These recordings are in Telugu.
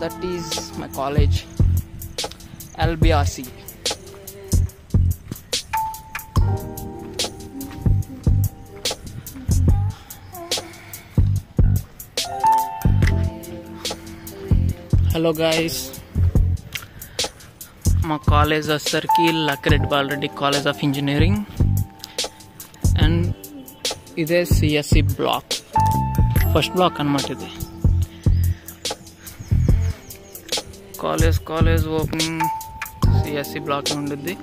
that is my college, LBRC. Hello guys, my college వచ్చేసరికి Lakkireddy Bala Reddy college of engineering and ఇదే సిఎస్సి బ్లాక్, ఫస్ట్ బ్లాక్ అన్నమాట. ఇది కాలేజ్ ఓపెనింగ్ సిఎస్సి బ్లాక్ ఉండిద్ది.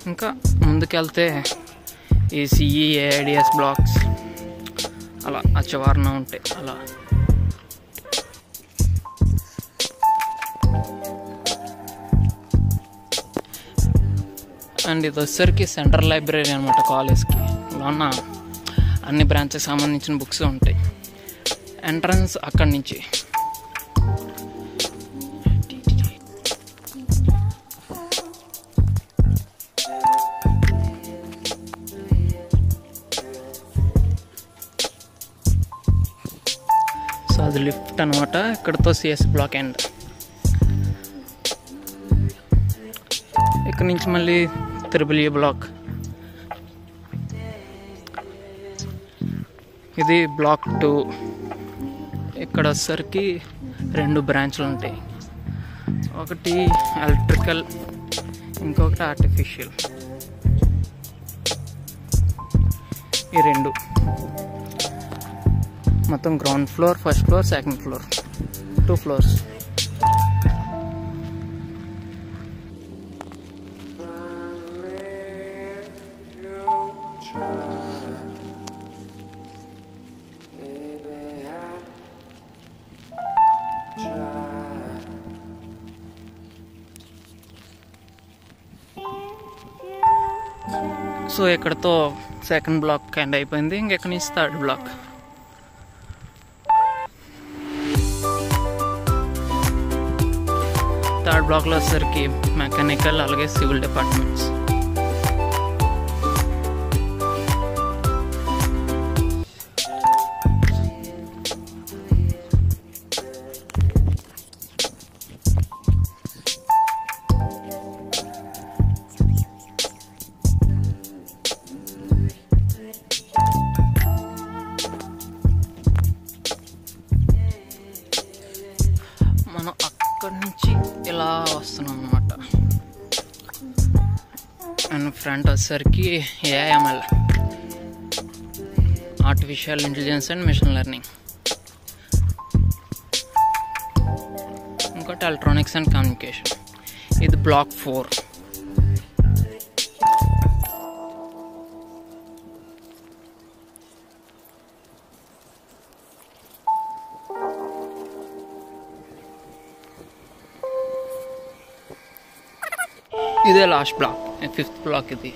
ఇంకా ముందుకెళ్తే ఈ సిఈ ఏఐడిఎస్ బ్లాక్స్ అలా అచ్చవారణ ఉంటాయి. అలా అండ్ ఇది వచ్చేసరికి సెంట్రల్ లైబ్రరీ అనమాట. కాలేజ్కి లోన అన్ని బ్రాంచ్కి సంబంధించిన బుక్స్ ఉంటాయి. ఎంట్రన్స్ అక్కడి నుంచి. సో అది లిఫ్ట్ అనమాట. ఇక్కడతో సిఎస్ బ్లాక్ ఎండ్. ఇక్కడ నుంచి మళ్ళీ త్రిబుల్ బ్లాక్. ఇది బ్లాక్ 2. ఇక్కడ వచ్చేసరికి 2 బ్రాంచ్లు ఉంటాయి. ఒకటి ఎలక్ట్రికల్, ఇంకొకటి ఆర్టిఫిషియల్. ఈ 2 మొత్తం ground floor, first floor, second floor, 2 floors. So ఇక్కడతో సెకండ్ బ్లాక్ ఎండ్ అయిపోయింది. ఇంకెక్కడి నుంచి థర్డ్ బ్లాక్. థర్డ్ బ్లాక్లో వచ్చేసరికి మెకానికల్, అలాగే సివిల్ డిపార్ట్మెంట్స్. మనం అక్కడి నుంచి ఇలా వస్తున్నాం అన్నమాట. అండ్ ఫ్రంట్ వచ్చేసరికి AIML, artificial intelligence and machine learning. ఇంకోటి ఎలక్ట్రానిక్స్ అండ్ కమ్యూనికేషన్. ఇది బ్లాక్ 4. ఇదే లాస్ట్ బ్లాక్, 5th బ్లాక్ ఇది.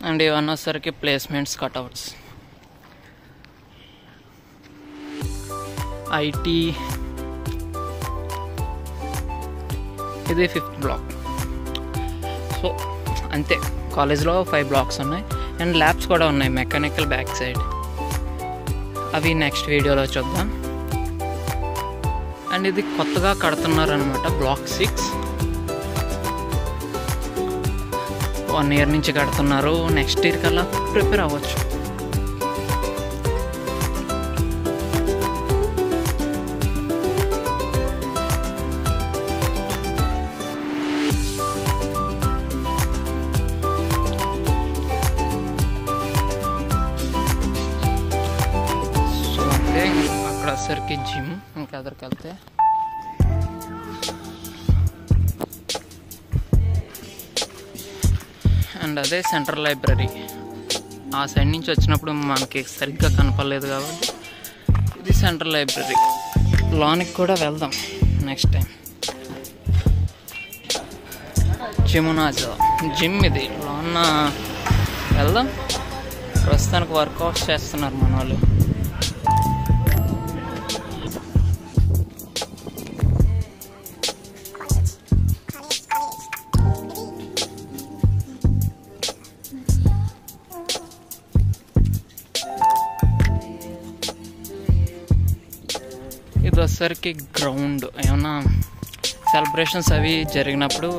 అండ్ ఇవన్నీ వచ్చేసరికి ప్లేస్మెంట్స్, కట్అవుట్స్. ఐటీ. ఇది 5th బ్లాక్. సో అంతే, కాలేజ్లో 5 బ్లాక్స్ ఉన్నాయి. అండ్ ల్యాబ్స్ కూడా ఉన్నాయి మెకానికల్ బ్యాక్ సైడ్. అవి నెక్స్ట్ వీడియోలో చూద్దాం. అండ్ ఇది కొత్తగా కడుతున్నారు అనమాట, బ్లాక్ 6. 1 year నుంచి కడుతున్నారు. నెక్స్ట్ ఇయర్ కల్లా ప్రిపేర్ అవ్వచ్చు. అక్కడ వచ్చేసరికి జిమ్. ఇంకా ఎదురుకి వెళ్తే అండ్ అదే సెంట్రల్ లైబ్రరీ. ఆ సైడ్ నుంచి వచ్చినప్పుడు మనకి సరిగ్గా కనపడలేదు కాబట్టి ఇది సెంట్రల్ లైబ్రరీ. లోనికి కూడా వెళ్దాం నెక్స్ట్ టైం. జిమ్ ఇది లోన వెళ్దాం. ప్రస్తుతానికి వర్కౌట్స్ చేస్తున్నారు మన వాళ్ళు. వచ్చేసరికి గ్రౌండ్, ఏమన్నా సెలబ్రేషన్స్ అవి జరిగినప్పుడు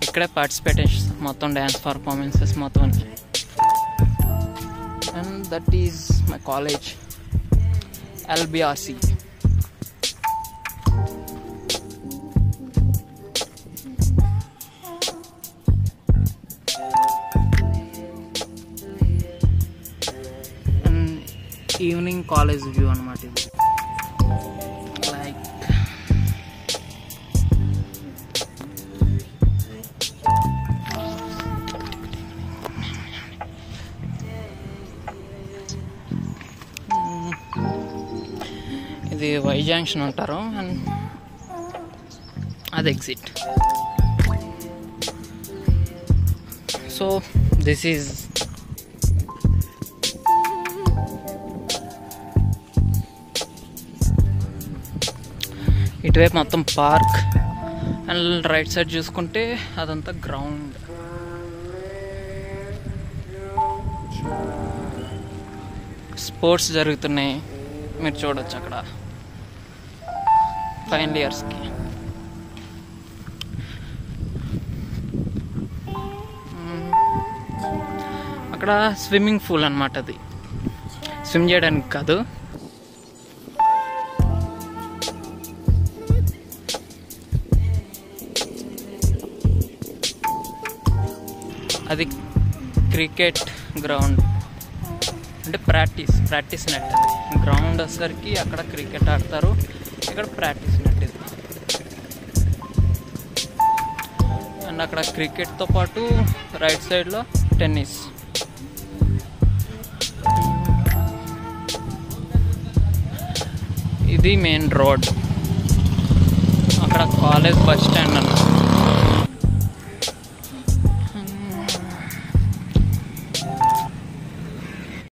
ఇక్కడే పార్టిసిపేటేషన్ మొత్తం డ్యాన్స్ పర్ఫార్మెన్సెస్ మొత్తం. And that is my college, LBRC. Evening college view అనమాట ఇది. లైక్ ఇది వై జంక్షన్ అంటారు, అండ్ అది ఎగ్జిట్. సో దిస్ ఈజ్ ఇటువైపు మొత్తం పార్క్, అండ్ రైట్ సైడ్ చూసుకుంటే అదంతా గ్రౌండ్. స్పోర్ట్స్ జరుగుతున్నాయి, మీరు చూడొచ్చు అక్కడ ఫైనల్ ఇయర్స్కి. అక్కడ స్విమ్మింగ్ పూల్ అన్నమాట, అది స్విమ్ చేయడానికి కాదు. అది క్రికెట్ గ్రౌండ్, అంటే ప్రాక్టీస్ నెట్. గ్రౌండ్ వచ్చేసరికి అక్కడ క్రికెట్ ఆడతారు, ఇక్కడ ప్రాక్టీస్ నెట్ ఇది. అండ్ అక్కడ క్రికెట్తో పాటు రైట్ సైడ్లో టెన్నిస్. ఇది మెయిన్ రోడ్, అక్కడ కాలేజ్ బస్ స్టాండ్ అన్నమాట.